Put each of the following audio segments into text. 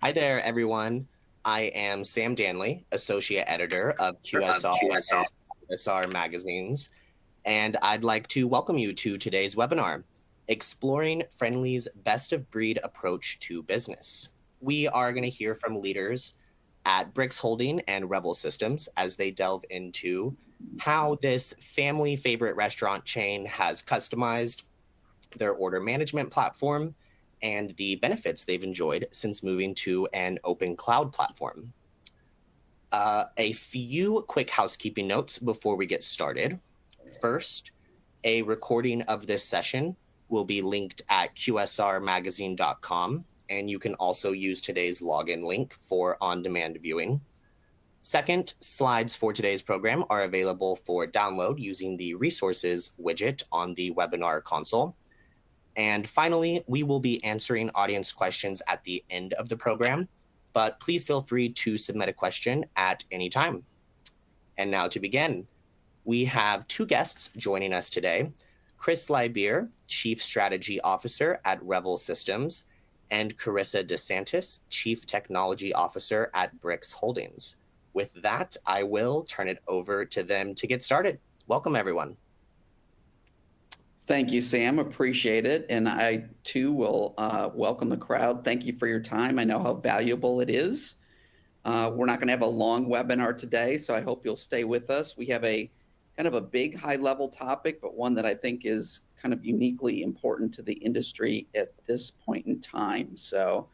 Hi there, everyone. I am Sam Danley, Associate Editor of QSR Magazines, and I'd like to welcome you to today's webinar, Exploring Friendly's Best of Breed Approach to Business. We are going to hear from leaders at BRIX Holding and Revel Systems as they delve into how this family favorite restaurant chain has customized their order management platform and the benefits they've enjoyed since moving to an open cloud platform. A few quick housekeeping notes before we get started. First, a recording of this session will be linked at qsrmagazine.com, and you can also use today's login link for on-demand viewing. Second, slides for today's program are available for download using the resources widget on the webinar console. And finally, we will be answering audience questions at the end of the program, but please feel free to submit a question at any time. And now to begin, we have two guests joining us today, Lybeer, Chief Strategy Officer at Revel Systems, and Carissa Santis, Chief Technology Officer at BRIX Holdings. With that, I will turn it over to them to get started. Welcome, everyone. Thank you, Sam. Appreciate it. And I, too, will welcome the crowd. Thank you for your time. I know how valuable it is. We're not going to have a long webinar today, so I hope you'll stay with us. We have a kind of a big high-level topic, but one that I think is kind of uniquely important to the industry at this point in time. So,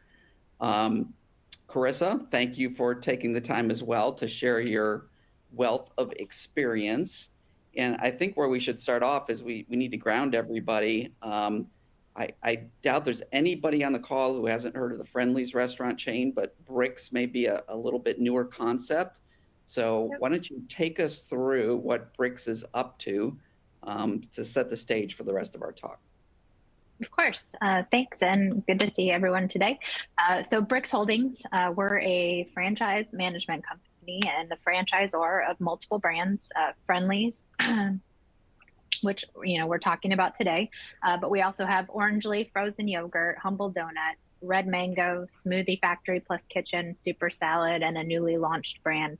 Carissa, thank you for taking the time as well to share your wealth of experience. And I think where we should start off is we need to ground everybody. I doubt there's anybody on the call who hasn't heard of the Friendly's restaurant chain, but BRIX may be a little bit newer concept. So why don't you take us through what BRIX is up to set the stage for the rest of our talk. Of course. Thanks, and good to see everyone today. So BRIX Holdings, we're a franchise management company and the franchisor of multiple brands, Friendly's, which we're talking about today. But we also have Orange Leaf frozen yogurt, Humble Donuts, Red Mango, Smoothie Factory Plus Kitchen, Super Salad, and a newly launched brand,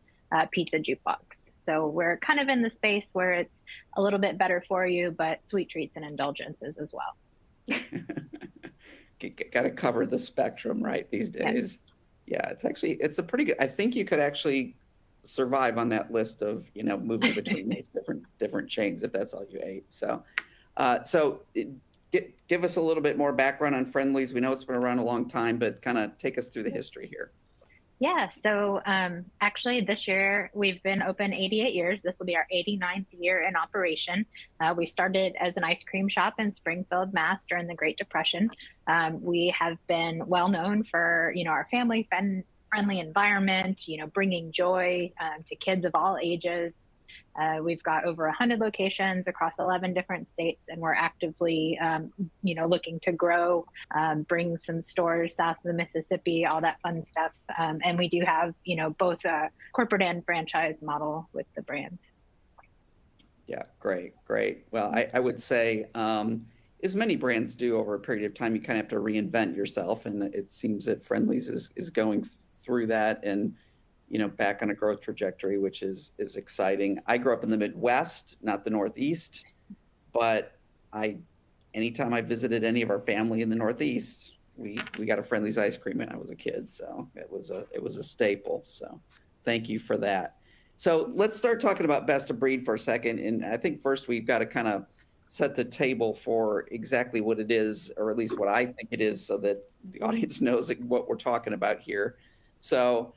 Pizza Jukebox. So we're kind of in the space where it's a little bit better for you, but sweet treats and indulgences as well. Got to cover the spectrum, right, these days. Yeah, it's a pretty good, I think you could actually survive on that list of, moving between these different chains if that's all you ate. So, give us a little bit more background on Friendly's. We know it's been around a long time, but kind of take us through the history here. Yeah, so actually this year we've been open 88 years. This will be our 89th year in operation. We started as an ice cream shop in Springfield, Mass. During the Great Depression. We have been well known for, our family-friendly environment, bringing joy to kids of all ages. We've got over 100 locations across 11 different states, and we're actively, looking to grow, bring some stores south of the Mississippi, all that fun stuff. And we do have, both a corporate and franchise model with the brand. Yeah, great. Well, I would say, as many brands do over a period of time, you kind of have to reinvent yourself. And it seems that Friendly's is going through that and back on a growth trajectory, which is exciting. I grew up in the Midwest, not the Northeast, but anytime I visited any of our family in the Northeast, we got a Friendly's ice cream when I was a kid. So it was a staple. So thank you for that. So let's start talking about best of breed for a second. And I think first we've got to kind of set the table for exactly what it is, or at least what I think it is, so that the audience knows what we're talking about here. So,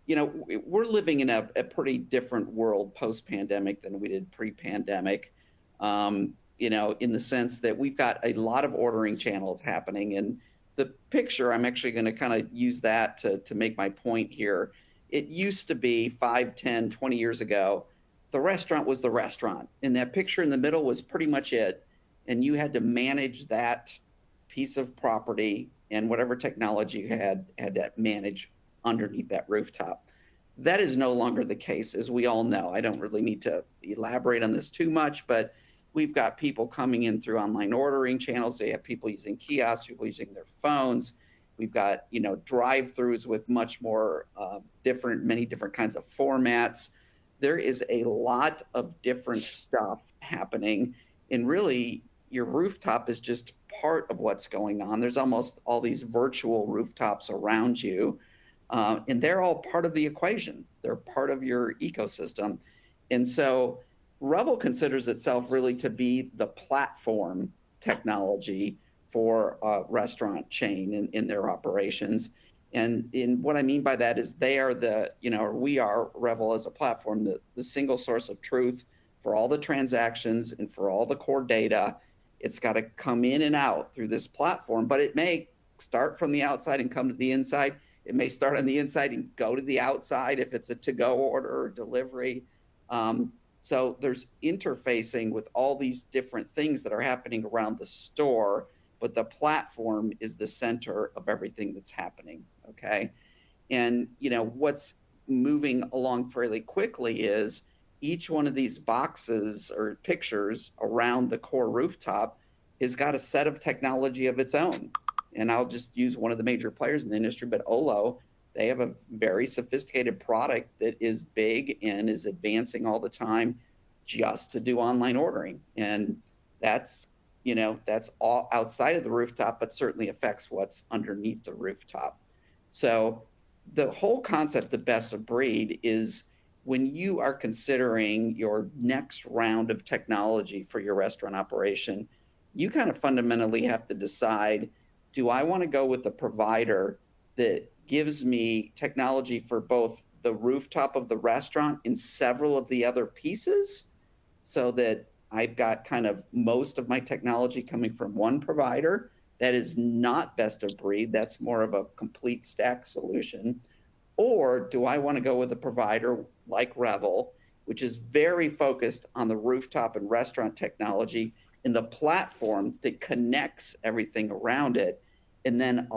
we're living in a pretty different world post-pandemic than we did pre-pandemic, in the sense that we've got a lot of ordering channels happening. And the picture, I'm actually going to kind of use that to make my point here. It used to be 5, 10, 20 years ago, the restaurant was the restaurant. And that picture in the middle was pretty much it. And you had to manage that piece of property, and whatever technology you had to manage underneath that rooftop. That is no longer the case, as we all know. I don't really need to elaborate on this too much, but we've got people coming in through online ordering channels. They have people using kiosks, people using their phones. We've got, drive-throughs with much more many different kinds of formats. There is a lot of different stuff happening, and really your rooftop is just part of what's going on. There's almost all these virtual rooftops around you, and they're all part of the equation. They're part of your ecosystem. And so Revel considers itself really to be the platform technology for a restaurant chain in their operations. And what I mean by that is they are we are Revel as a platform, the single source of truth for all the transactions and for all the core data. It's got to come in and out through this platform, but it may start from the outside and come to the inside. It may start on the inside and go to the outside if it's a to-go order or delivery. So there's interfacing with all these different things that are happening around the store, but the platform is the center of everything that's happening, okay? And, what's moving along fairly quickly is each one of these boxes or pictures around the core rooftop has got a set of technology of its own. And I'll just use one of the major players in the industry, but Olo, they have a very sophisticated product that is big and is advancing all the time just to do online ordering. And that's all outside of the rooftop, but certainly affects what's underneath the rooftop. So the whole concept of best of breed is when you are considering your next round of technology for your restaurant operation, you kind of fundamentally have to decide, do I want to go with a provider that gives me technology for both the rooftop of the restaurant and several of the other pieces, so that I've got kind of most of my technology coming from one provider that is not best of breed, that's more of a complete stack solution? Or do I want to go with a provider like Revel, which is very focused on the rooftop and restaurant technology and the platform that connects everything around it, and then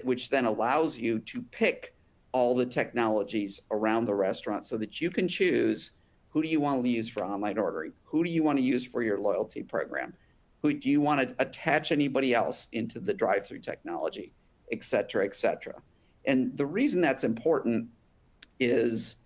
which then allows you to pick all the technologies around the restaurant so that you can choose, who do you want to use for online ordering? Who do you want to use for your loyalty program? Who do you want to attach anybody else into the drive-through technology, et cetera, et cetera. And the reason that's important is,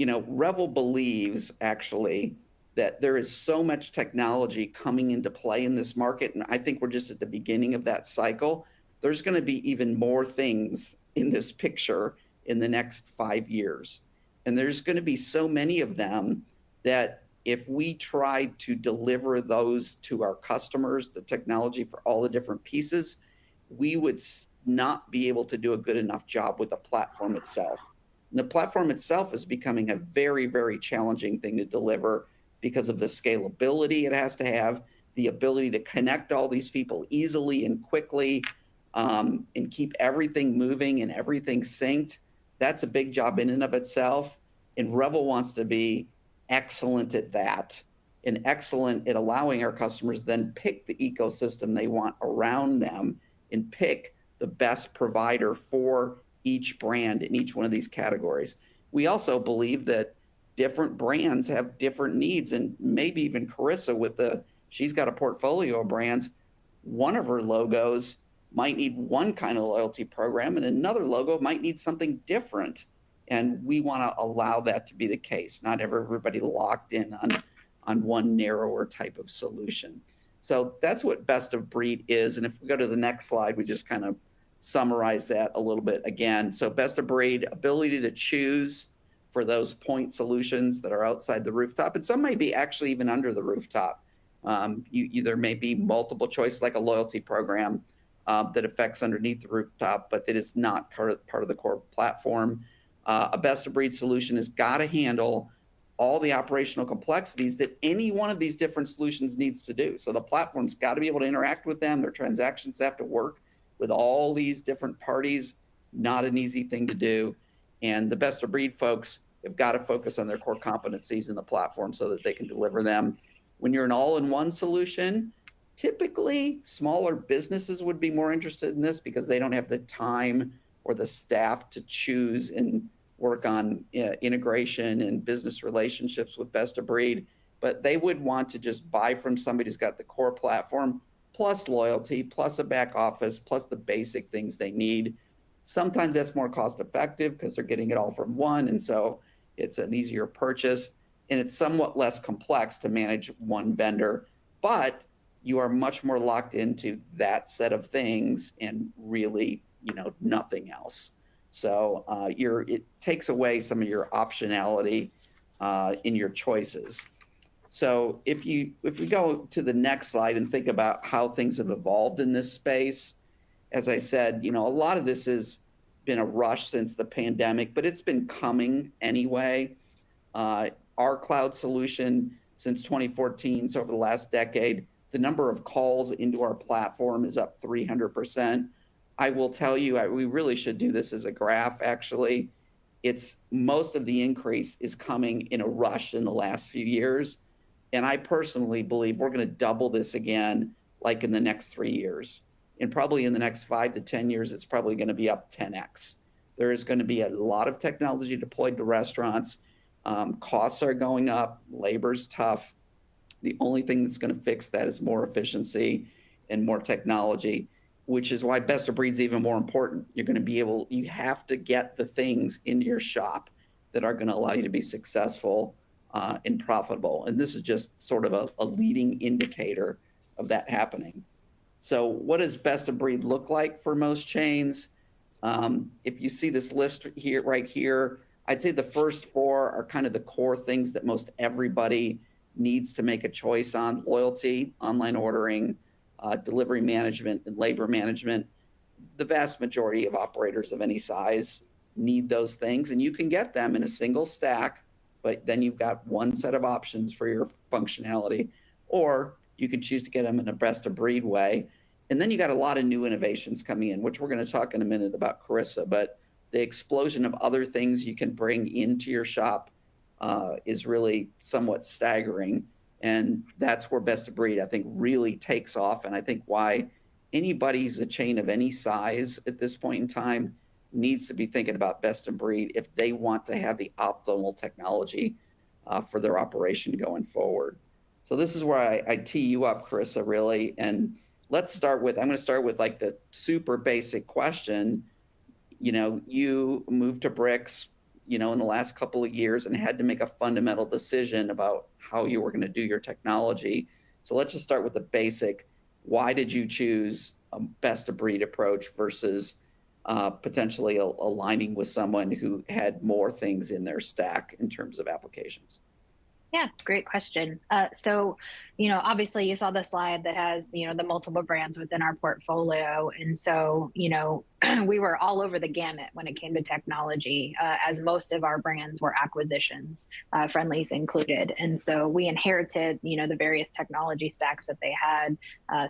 Revel believes actually that there is so much technology coming into play in this market. And I think we're just at the beginning of that cycle. There's going to be even more things in this picture in the next 5 years. And there's going to be so many of them that if we tried to deliver those to our customers, the technology for all the different pieces, we would not be able to do a good enough job with the platform itself. And the platform itself is becoming a very, very challenging thing to deliver because of the scalability it has to have, the ability to connect all these people easily and quickly, and keep everything moving and everything synced. That's a big job in and of itself. And Revel wants to be excellent at that, and excellent at allowing our customers then pick the ecosystem they want around them and pick the best provider for each brand in each one of these categories. We also believe that different brands have different needs, and maybe even Carissa she's got a portfolio of brands. One of her logos might need one kind of loyalty program and another logo might need something different. And we want to allow that to be the case, not everybody locked in on one narrower type of solution. So that's what best of breed is. And if we go to the next slide, we just kind of summarize that a little bit again. So best of breed, ability to choose for those point solutions that are outside the rooftop. And some may be actually even under the rooftop. There may be multiple choice, like a loyalty program that affects underneath the rooftop, but that is not part of the core platform. A best of breed solution has got to handle all the operational complexities that any one of these different solutions needs to do. So the platform's got to be able to interact with them. Their transactions have to work with all these different parties. Not an easy thing to do. And the best of breed folks have got to focus on their core competencies in the platform so that they can deliver them. When you're an all-in-one solution, typically smaller businesses would be more interested in this because they don't have the time or the staff to choose and work on integration and business relationships with best of breed. But they would want to just buy from somebody who's got the core platform, plus loyalty, plus a back office, plus the basic things they need. Sometimes that's more cost effective because they're getting it all from one. And so it's an easier purchase, and it's somewhat less complex to manage one vendor, but you are much more locked into that set of things and really, nothing else. So it takes away some of your optionality in your choices. So if we go to the next slide and think about how things have evolved in this space, as I said, a lot of this has been a rush since the pandemic, but it's been coming anyway. Our cloud solution since 2014, so over the last decade, the number of calls into our platform is up 300%. I will tell you, we really should do this as a graph, actually. Most of the increase is coming in a rush in the last few years. And I personally believe we're going to double this again, like in the next 3 years. And probably in the next 5 to 10 years, it's probably going to be up 10x. There is going to be a lot of technology deployed to restaurants. Costs are going up. Labor's tough. The only thing that's going to fix that is more efficiency and more technology, which is why best of breed is even more important. You have to get the things into your shop that are going to allow you to be successful and profitable. And this is just sort of a leading indicator of that happening. So what does best of breed look like for most chains? If you see this list here, right here, I'd say the first four are kind of the core things that most everybody needs to make a choice on: loyalty, online ordering, delivery management, and labor management. The vast majority of operators of any size need those things, and you can get them in a single stack, but then you've got one set of options for your functionality, or you could choose to get them in a best of breed way. And then you got a lot of new innovations coming in, which we're going to talk in a minute about Carissa, but the explosion of other things you can bring into your shop is really somewhat staggering. And that's where best of breed, I think, really takes off. And I think why anybody's a chain of any size at this point in time needs to be thinking about best of breed if they want to have the optimal technology for their operation going forward. So this is where I tee you up, Carissa, really. And I'm going to start with like the super basic question. You moved to BRIX, in the last couple of years and had to make a fundamental decision about how you were going to do your technology. So let's just start with the basic. Why did you choose a best of breed approach versus potentially aligning with someone who had more things in their stack in terms of applications? Yeah, great question. So, obviously you saw the slide that has, the multiple brands within our portfolio. And so, we were all over the gamut when it came to technology, as most of our brands were acquisitions, Friendly's included. And so we inherited, the various technology stacks that they had.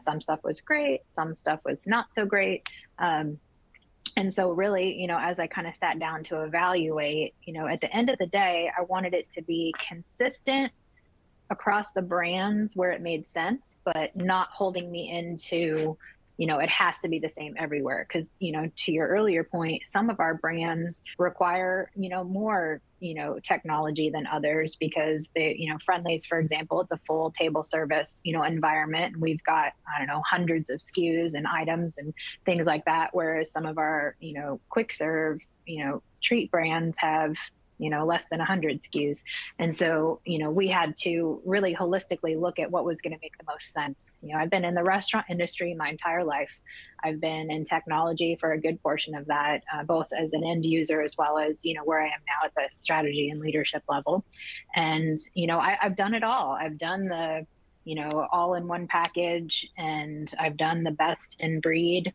Some stuff was great, some stuff was not so great. And so really, as I kind of sat down to evaluate, at the end of the day, I wanted it to be consistent across the brands where it made sense, but not holding me into, it has to be the same everywhere. Because, to your earlier point, some of our brands require, more, technology than others because they, Friendly's, for example, it's a full table service, environment. And we've got, hundreds of SKUs and items and things like that. Whereas some of our, quick serve, treat brands have, less than 100 SKUs. And so, we had to really holistically look at what was going to make the most sense. I've been in the restaurant industry my entire life. I've been in technology for a good portion of that, both as an end user as well as, where I am now at the strategy and leadership level. And, I've done it all. I've done the, all in one package, and I've done the best in breed.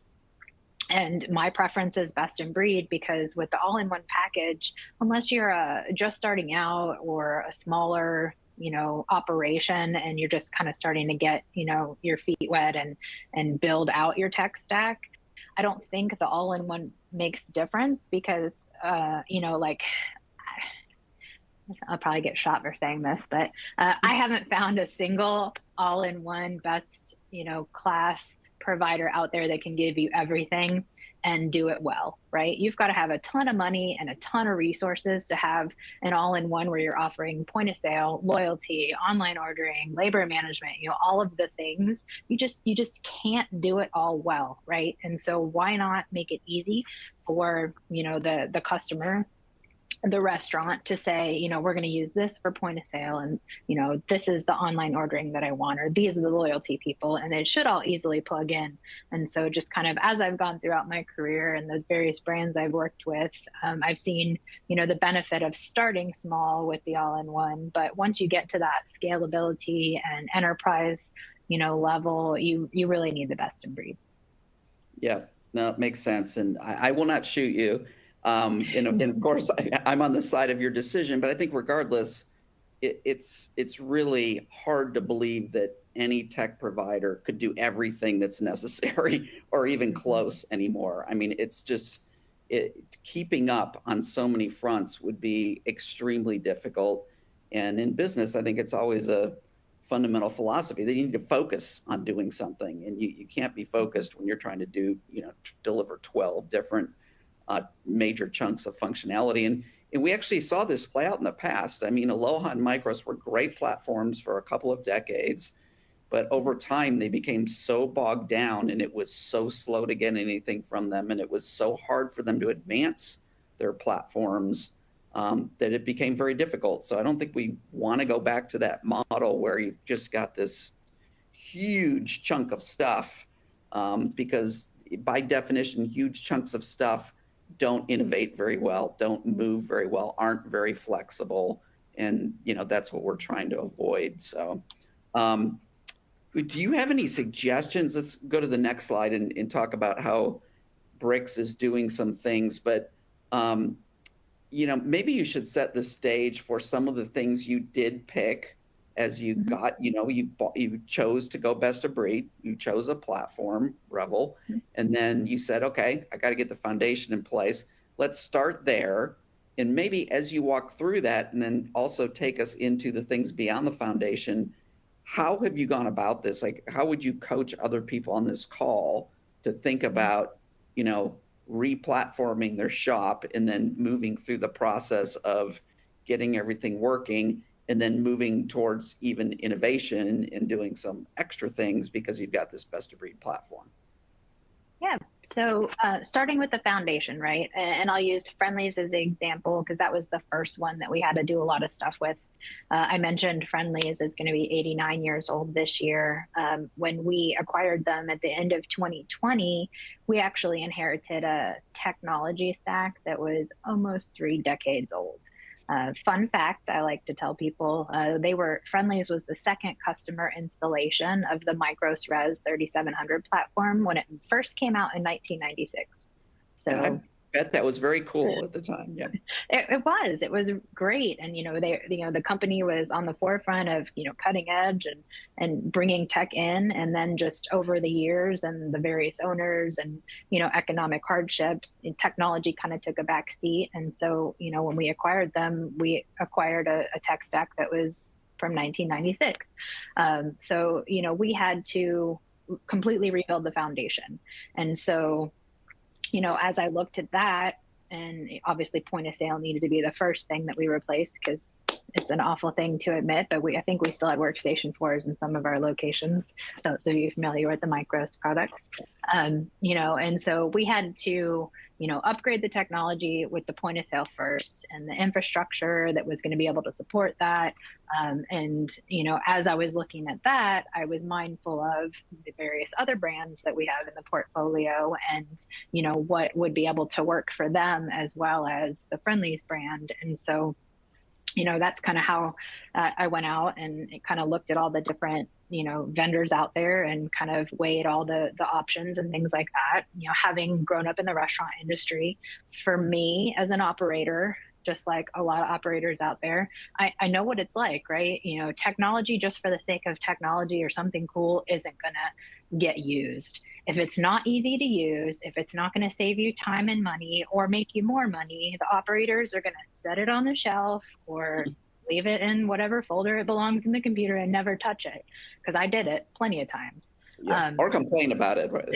And my preference is best in breed because with the all-in-one package, unless you're just starting out or a smaller, operation and you're just kind of starting to get, your feet wet and build out your tech stack, I don't think the all-in-one makes difference because, like, I'll probably get shot for saying this, but I haven't found a single all-in-one best, class provider out there that can give you everything and do it well, right? You've got to have a ton of money and a ton of resources to have an all-in-one where you're offering point of sale, loyalty, online ordering, labor management, all of the things. You just can't do it all well, right? And so why not make it easy for, the customer, the restaurant, to say, we're going to use this for point of sale, and this is the online ordering that I want, or these are the loyalty people, and it should all easily plug in. And so just kind of as I've gone throughout my career and those various brands I've worked with, I've seen the benefit of starting small with the all-in-one, but once you get to that scalability and enterprise level, you really need the best in breed. Yeah, no, it makes sense. And I will not shoot you. And of course, I'm on the side of your decision, but I think regardless, it's really hard to believe that any tech provider could do everything that's necessary or even close anymore. I mean, it's just keeping up on so many fronts would be extremely difficult. And in business, I think it's always a fundamental philosophy that you need to focus on doing something, and you can't be focused when you're trying to do deliver 12 different major chunks of functionality. And we actually saw this play out in the past. I mean, Aloha and Micros were great platforms for a couple of decades, but over time they became so bogged down, and it was so slow to get anything from them, and it was so hard for them to advance their platforms that it became very difficult. So I don't think we want to go back to that model where you've just got this huge chunk of stuff, because by definition, huge chunks of stuff don't innovate very well, don't move very well, aren't very flexible. And, that's what we're trying to avoid. So do you have any suggestions? Let's go to the next slide and talk about how BRIX is doing some things. But, maybe you should set the stage for some of the things you did pick as you got, you chose to go best of breed. You chose a platform, Revel, and then you said, okay, I got to get the foundation in place. Let's start there. And maybe as you walk through that, and then also take us into the things beyond the foundation, how have you gone about this? Like, how would you coach other people on this call to think about, re-platforming their shop and then moving through the process of getting everything working, and then moving towards even innovation and doing some extra things because you've got this best of breed platform? Yeah. So starting with the foundation, right? And I'll use Friendly's as an example because that was the first one that we had to do a lot of stuff with. I mentioned Friendly's is going to be 89 years old this year. When we acquired them at the end of 2020, we actually inherited a technology stack that was almost 3 decades old. Fun fact, I like to tell people, Friendly's was the second customer installation of the Micros Res 3700 platform when it first came out in 1996. So and I bet that was very cool at the time. Yeah, it was great. And, the company was on the forefront of, cutting edge and bringing tech in. And then just over the years and the various owners and, economic hardships, technology kind of took a back seat. And so, when we acquired them, we acquired a tech stack that was from 1996. So, we had to completely rebuild the foundation. And so, as I looked at that, and obviously point of sale needed to be the first thing that we replaced because it's an awful thing to admit, but I think we still had workstation 4s in some of our locations, those of you familiar with the Micros products. And so we had to, upgrade the technology with the point of sale first and the infrastructure that was going to be able to support that. And, as I was looking at that, I was mindful of the various other brands that we have in the portfolio and, what would be able to work for them as well as the Friendly's brand. And so, that's kind of how I went out and kind of looked at all the different, vendors out there and kind of weighed all the options and things like that. Having grown up in the restaurant industry, for me as an operator, just like a lot of operators out there, I know what it's like, right? Technology just for the sake of technology or something cool isn't going to get used. If it's not easy to use, if it's not going to save you time and money or make you more money, the operators are going to set it on the shelf or leave it in whatever folder it belongs in the computer and never touch it. Because I did it plenty of times. Yeah. Or complain about it, right?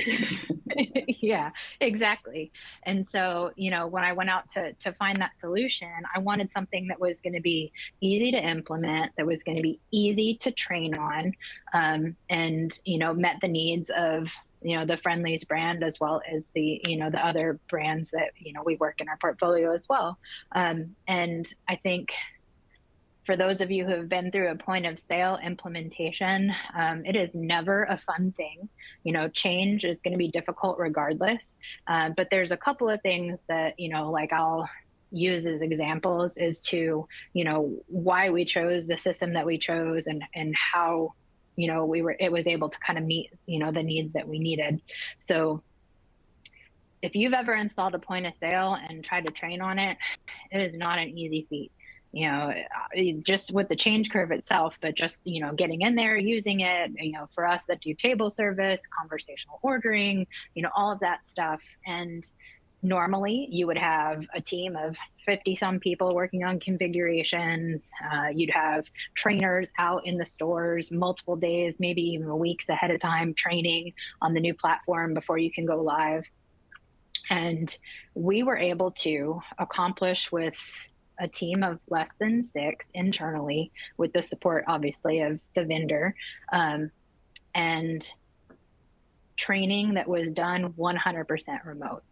Yeah, exactly. And so, when I went out to find that solution, I wanted something that was going to be easy to implement, that was going to be easy to train on, and, met the needs of, the Friendlies brand, as well as the, the other brands that, we work in our portfolio as well. And I think for those of you who have been through a point of sale implementation, it is never a fun thing. Change is going to be difficult regardless. But there's a couple of things that, like I'll use as examples as to, why we chose the system that we chose, and how, it was able to kind of meet, the needs that we needed. So if you've ever installed a point of sale and tried to train on it, it is not an easy feat. Just with the change curve itself, but just, getting in there, using it, for us that do table service, conversational ordering, all of that stuff. And normally you would have a team of 50 some people working on configurations. You'd have trainers out in the stores multiple days, maybe even weeks ahead of time, training on the new platform before you can go live. And we were able to accomplish with a team of less than 6 internally, with the support, obviously, of the vendor, and training that was done 100% remote.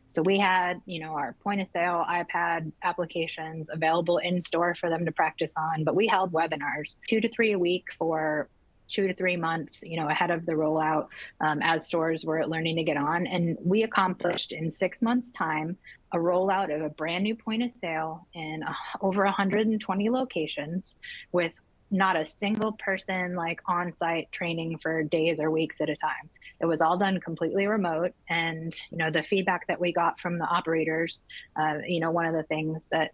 So we had, our point of sale iPad applications available in store for them to practice on, but we held webinars 2 to 3 a week for 2 to 3 months, ahead of the rollout, as stores were learning to get on. And we accomplished in 6 months' time a rollout of a brand new point of sale in over 120 locations, with not a single person like on-site training for days or weeks at a time. It was all done completely remote. And, the feedback that we got from the operators, one of the things that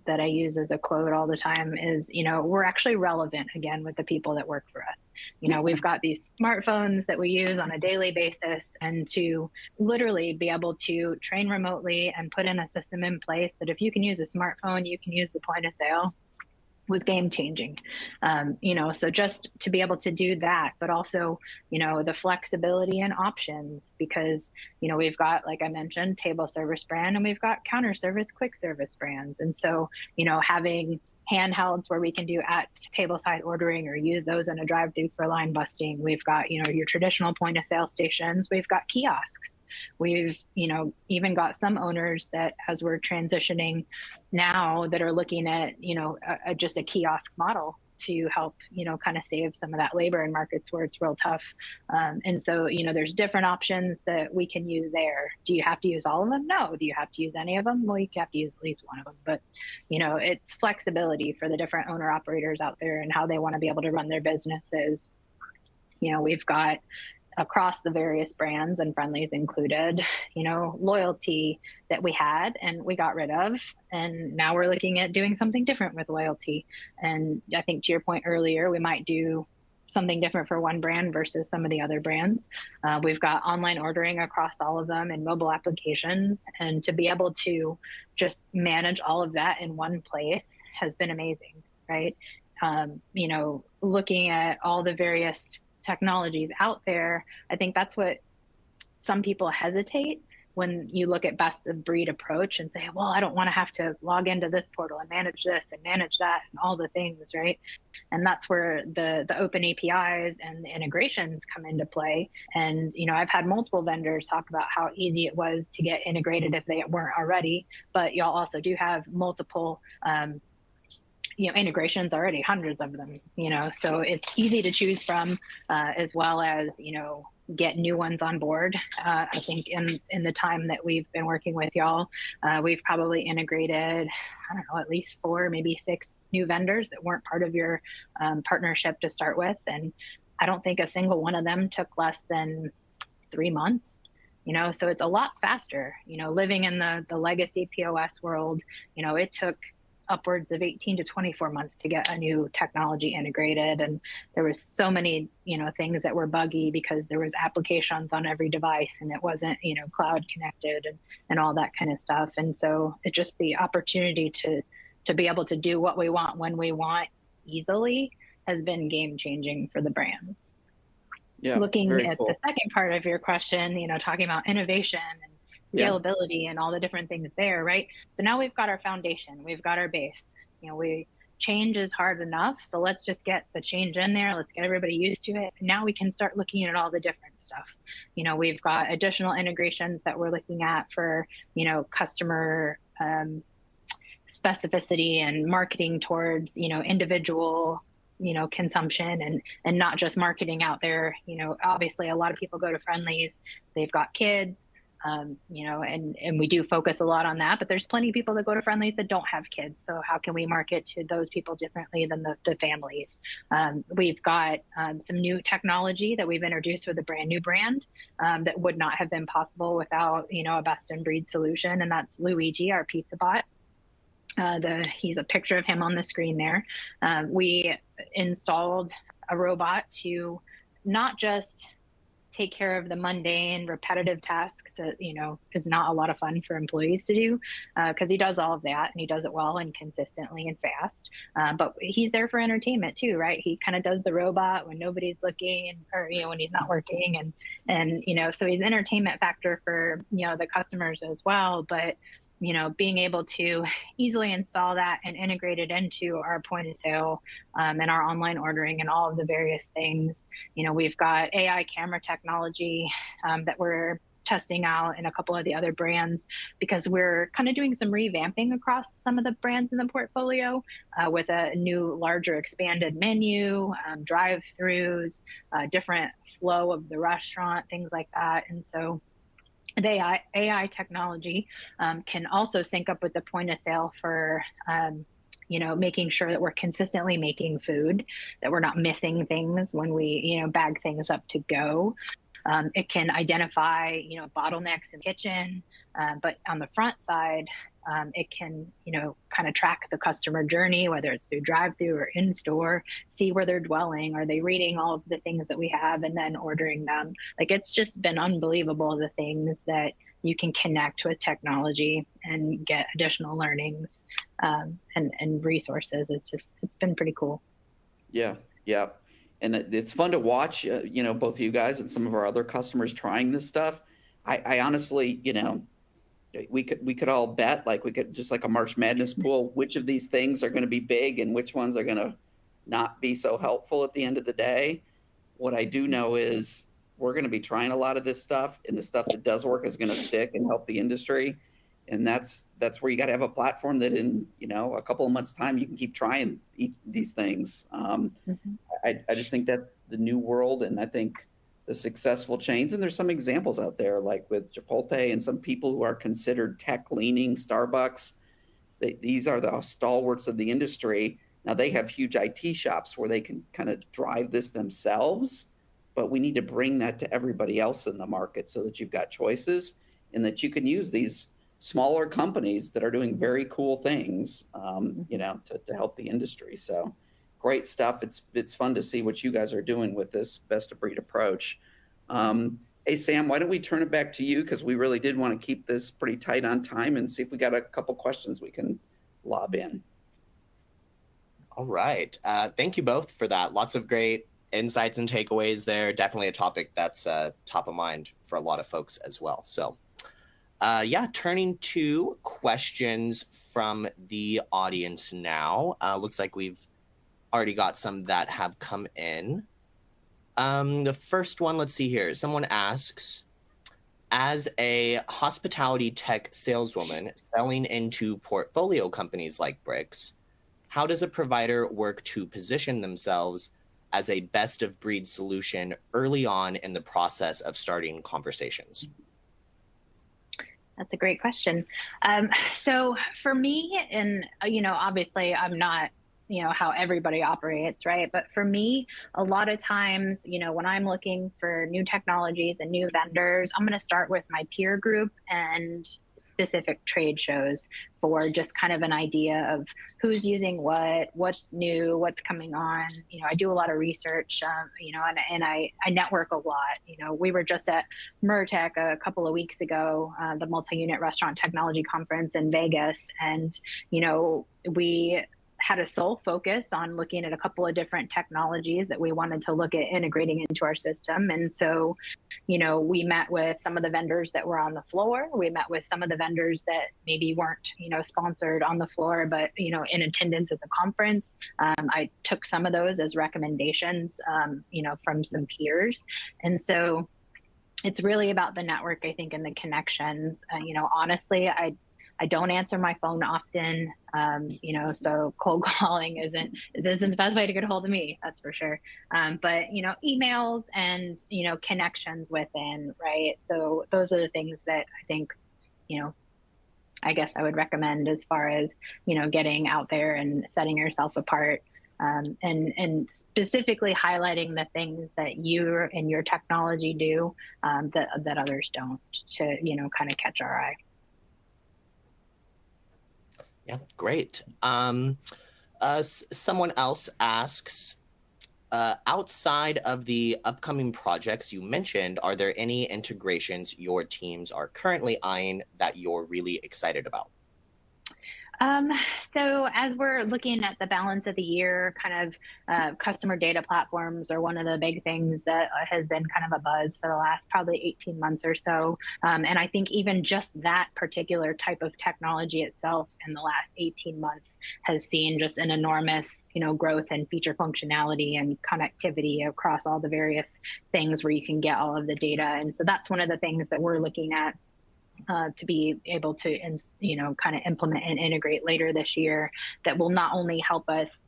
I use as a quote all the time is, we're actually relevant again with the people that work for us. We've got these smartphones that we use on a daily basis, and to literally be able to train remotely and put in a system in place that if you can use a smartphone, you can use the point of sale, was game changing. So just to be able to do that, but also, the flexibility and options, because, we've got, like I mentioned, table service brand, and we've got counter service, quick service brands. And so, having handhelds where we can do at table side ordering or use those in a drive-through for line busting. We've got, your traditional point of sale stations. We've got kiosks. We've, even got some owners that, as we're transitioning now, that are looking at, just a kiosk model to help, kind of save some of that labor in markets where it's real tough. And so, there's different options that we can use there. Do you have to use all of them? No. Do you have to use any of them? Well, you have to use at least one of them. But, it's flexibility for the different owner operators out there and how they want to be able to run their businesses. We've got, across the various brands, and Friendlies included, loyalty that we had and we got rid of. And now we're looking at doing something different with loyalty. And I think to your point earlier, we might do something different for one brand versus some of the other brands. We've got online ordering across all of them and mobile applications. And to be able to just manage all of that in one place has been amazing, right? Looking at all the various technologies out there, I think that's what some people hesitate when you look at best of breed approach and say, well, I don't want to have to log into this portal and manage this and manage that and all the things, right? And that's where the open APIs and the integrations come into play. And, I've had multiple vendors talk about how easy it was to get integrated if they weren't already, but y'all also do have multiple integrations already, hundreds of them, so it's easy to choose from, as well as, get new ones on board. I think in the time that we've been working with y'all, we've probably integrated, I don't know, at least 4, maybe 6 new vendors that weren't part of your partnership to start with. And I don't think a single one of them took less than 3 months. So it's a lot faster, living in the legacy POS world. It took upwards of 18 to 24 months to get a new technology integrated. And there was so many, things that were buggy because there was applications on every device and it wasn't, cloud connected and all that kind of stuff. And so it just the opportunity to be able to do what we want when we want easily has been game changing for the brands. Yeah, Looking very at the cool. second part of your question, talking about innovation and Yeah, scalability and all the different things there, right? So now we've got our foundation, we've got our base. We change is hard enough, so let's just get the change in there. Let's get everybody used to it. And now we can start looking at all the different stuff. We've got additional integrations that we're looking at for customer specificity and marketing towards individual consumption, and not just marketing out there. Obviously a lot of people go to Friendlies, they've got kids, and we do focus a lot on that, but there's plenty of people that go to Friendlies that don't have kids, so how can we market to those people differently than the families? We've got some new technology that we've introduced with a brand new brand, that would not have been possible without a best in breed solution, and that's Luigi, our pizza bot. He's a picture of him on the screen there. We installed a robot to not just take care of the mundane, repetitive tasks that is not a lot of fun for employees to do, because he does all of that and he does it well and consistently and fast. But he's there for entertainment too, right? He kind of does the robot when nobody's looking, or when he's not working, and so he's entertainment factor for the customers as well. But being able to easily install that and integrate it into our point of sale, and our online ordering and all of the various things. We've got AI camera technology that we're testing out in a couple of the other brands, because we're kind of doing some revamping across some of the brands in the portfolio, with a new, larger, expanded menu, drive-throughs, different flow of the restaurant, things like that. And so the AI technology can also sync up with the point of sale for making sure that we're consistently making food, that we're not missing things when we bag things up to go. It can identify bottlenecks in the kitchen, but on the front side, it can kind of track the customer journey, whether it's through drive-through or in store, see where they're dwelling, are they reading all of the things that we have, and then ordering them. Like, it's just been unbelievable, the things that you can connect with technology and get additional learnings, and resources. It's been pretty cool. yeah, yeah. And it's fun to watch, both of you guys and some of our other customers trying this stuff. I honestly, we could all bet, like, we could just, like a March Madness pool, which of these things are going to be big and which ones are going to not be so helpful at the end of the day. What I do know is we're going to be trying a lot of this stuff, and the stuff that does work is going to stick and help the industry. And that's where you got to have a platform that in a couple of months' time you can keep trying these things. I just think that's the new world, and I think the successful chains, and there's some examples out there, like with Chipotle and some people who are considered tech leaning, Starbucks. These are the stalwarts of the industry. Now they have huge IT shops where they can kind of drive this themselves, but we need to bring that to everybody else in the market so that you've got choices and that you can use these smaller companies that are doing very cool things, to help the industry. So great stuff. It's fun to see what you guys are doing with this best of breed approach. Hey, Sam, why don't we turn it back to you? Because we really did want to keep this pretty tight on time and see if we got a couple questions we can lob in. All right. Thank you both for that. Lots of great insights and takeaways there. Definitely a topic that's top of mind for a lot of folks as well. So turning to questions from the audience now. Looks like we've already got some that have come in. The first one, let's see here. Someone asks, as a hospitality tech saleswoman selling into portfolio companies like BRIX, how does a provider work to position themselves as a best of breed solution early on in the process of starting conversations? That's a great question. So for me, and obviously I'm not how everybody operates, right? But for me, a lot of times, when I'm looking for new technologies and new vendors, I'm going to start with my peer group and specific trade shows for just kind of an idea of who's using what's new, what's coming on. I do a lot of research, and I network a lot. We were just at MERTEC a couple of weeks ago, the multi-unit restaurant technology conference in Vegas. And, we had a sole focus on looking at a couple of different technologies that we wanted to look at integrating into our system. And so, we met with some of the vendors that were on the floor. We met with some of the vendors that maybe weren't, sponsored on the floor, but, in attendance at the conference. I took some of those as recommendations, from some peers. And so it's really about the network, I think, and the connections. Honestly, I don't answer my phone often, so cold calling isn't the best way to get a hold of me, that's for sure. But, emails and, connections within, right? So those are the things that I think, I guess I would recommend as far as, getting out there and setting yourself apart, and specifically highlighting the things that you and your technology do, that others don't, to, kind of catch our eye. Yeah, great. Someone else asks, outside of the upcoming projects you mentioned, are there any integrations your teams are currently eyeing that you're really excited about? So as we're looking at the balance of the year, kind of customer data platforms are one of the big things that has been kind of a buzz for the last probably 18 months or so. And I think even just that particular type of technology itself in the last 18 months has seen just an enormous, growth in feature functionality and connectivity across all the various things where you can get all of the data. And so that's one of the things that we're looking at, to be able to, kind of implement and integrate later this year, that will not only help us,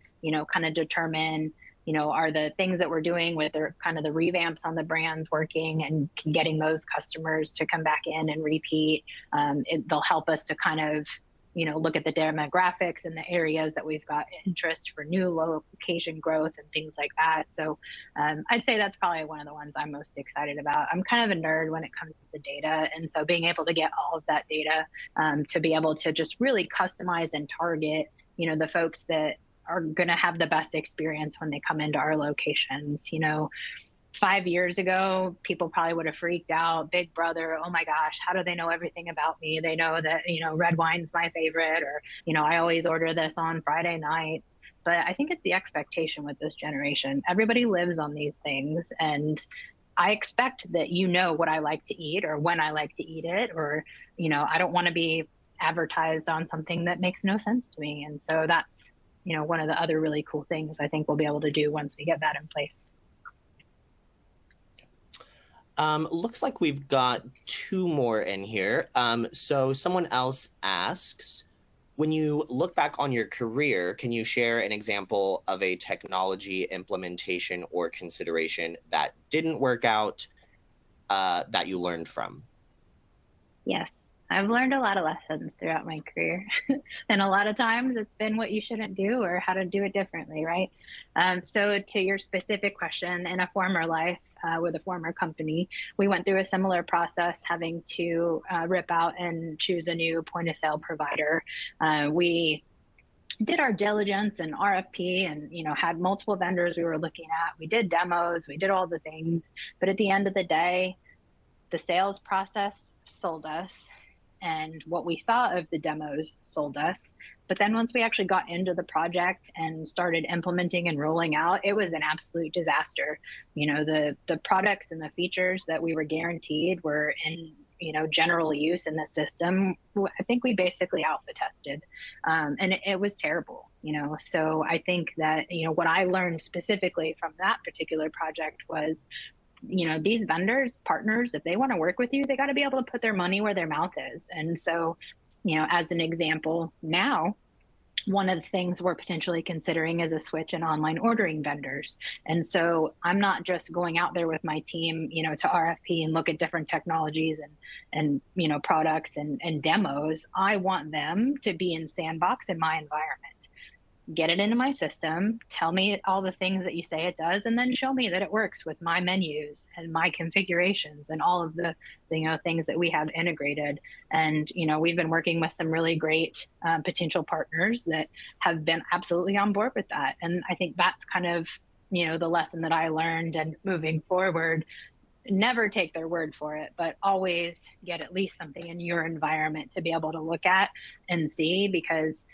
kind of determine, are the things that we're doing with the kind of the revamps on the brands working and getting those customers to come back in and repeat. They'll help us to kind of, look at the demographics and the areas that we've got interest for new location growth and things like that. So I'd say that's probably one of the ones I'm most excited about. I'm kind of a nerd when it comes to data. And so being able to get all of that data, to be able to just really customize and target, the folks that are going to have the best experience when they come into our locations. 5 years ago, people probably would have freaked out. Big brother, oh my gosh, how do they know everything about me? They know that, red wine's my favorite, or, I always order this on Friday nights. But I think it's the expectation with this generation. Everybody lives on these things. And I expect that what I like to eat or when I like to eat it, or, I don't want to be advertised on something that makes no sense to me. And so that's, one of the other really cool things I think we'll be able to do once we get that in place. Looks like we've got two more in here. So someone else asks, when you look back on your career, can you share an example of a technology implementation or consideration that didn't work out, that you learned from? Yes. I've learned a lot of lessons throughout my career. And a lot of times it's been what you shouldn't do or how to do it differently, right? So to your specific question, in a former life, with a former company, we went through a similar process, having to rip out and choose a new point of sale provider. We did our diligence and RFP and, had multiple vendors we were looking at. We did demos, we did all the things. But at the end of the day, the sales process sold us. And what we saw of the demos sold us. But then once we actually got into the project and started implementing and rolling out, it was an absolute disaster. The products and the features that we were guaranteed were in, general use in the system. I think we basically alpha tested, and it was terrible. So I think that, what I learned specifically from that particular project was, these vendors, partners, if they want to work with you, they got to be able to put their money where their mouth is. And so, as an example, now, one of the things we're potentially considering is a switch in online ordering vendors. And so I'm not just going out there with my team, to RFP and look at different technologies and products and demos. I want them to be in Sandbox in my environment. Get it into my system, tell me all the things that you say it does, and then show me that it works with my menus and my configurations and all of the things that we have integrated. And we've been working with some really great potential partners that have been absolutely on board with that. And I think that's kind of the lesson that I learned. And moving forward, never take their word for it, but always get at least something in your environment to be able to look at and see, because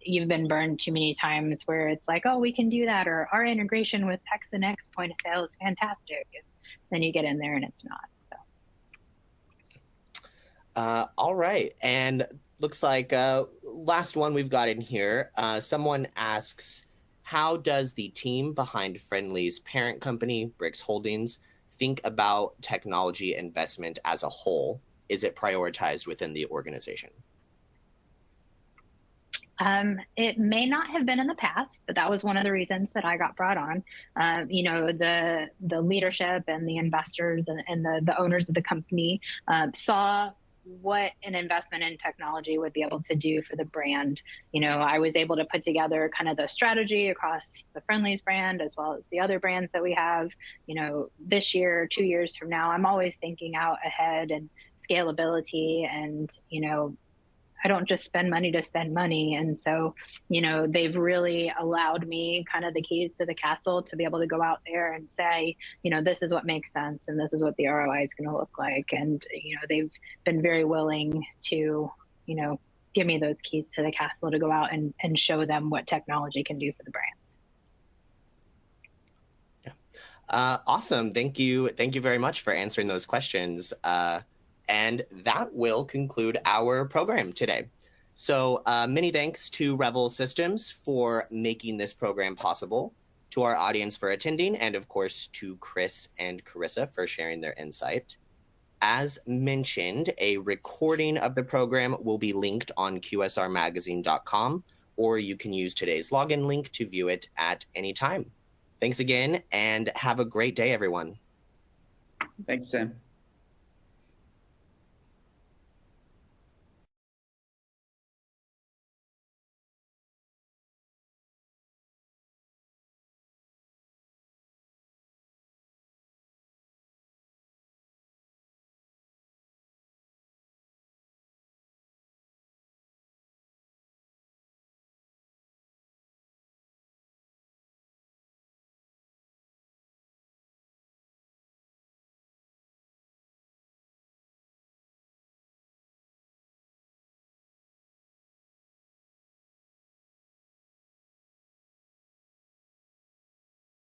you've been burned too many times where it's like, oh, we can do that, or our integration with X and X point of sale is fantastic. And then you get in there and it's not. So. All right. And looks like last one we've got in here. Someone asks, how does the team behind Friendly's parent company, BRIX Holdings, think about technology investment as a whole? Is it prioritized within the organization? It may not have been in the past, but that was one of the reasons that I got brought on. The leadership and the investors and the owners of the company saw what an investment in technology would be able to do for the brand. I was able to put together kind of the strategy across the Friendly's brand as well as the other brands that we have. This year, 2 years from now, I'm always thinking out ahead and scalability, and I don't just spend money to spend money. And so, they've really allowed me kind of the keys to the castle to be able to go out there and say, this is what makes sense and this is what the ROI is going to look like. And, they've been very willing to, give me those keys to the castle to go out and show them what technology can do for the brand. Yeah. Awesome. Thank you. Thank you very much for answering those questions. And that will conclude our program today. So many thanks to Revel Systems for making this program possible, to our audience for attending, and of course to Chris and Carissa for sharing their insight. As mentioned, a recording of the program will be linked on qsrmagazine.com, or you can use today's login link to view it at any time. Thanks again, and have a great day, everyone. Thanks, Sam.